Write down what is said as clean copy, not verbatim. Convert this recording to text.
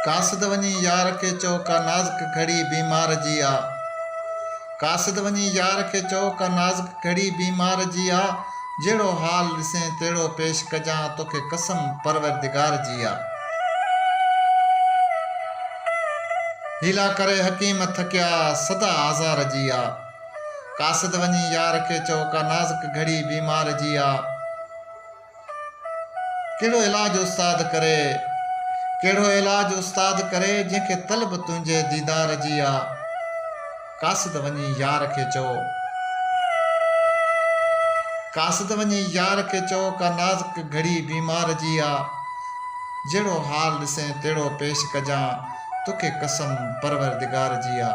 कासद वञी यार खे चओ का नाज़ुक घड़ी बीमार जी आ। कासद वञी यार खे चओ का नाज़ुक घड़ी बीमार जी आ। जहिड़ो हाल ॾिसें तहिड़ो पेश कजां तोखे कसम परवरदिगार जी आ। हीला करे हकीम थकिया सदा आज़ार जी आ। कासद वञी यार खे चओ का नाज़ुक घड़ी बीमार जी आ। कहिड़ो इलाज उस्ताद करे, कहिड़ो इलाज उस्ताद करे जंहिंखे तलब तुंहिंजे दीदार जी आ। कासद वञी यार खे चओ, कासद वञी यार खे चओ का नाज़ुक घड़ी बीमार जी आ। जहिड़ो हाल ॾिसें तहिड़ो पेश कजां तोखे कसम परवरदिगार जी आ।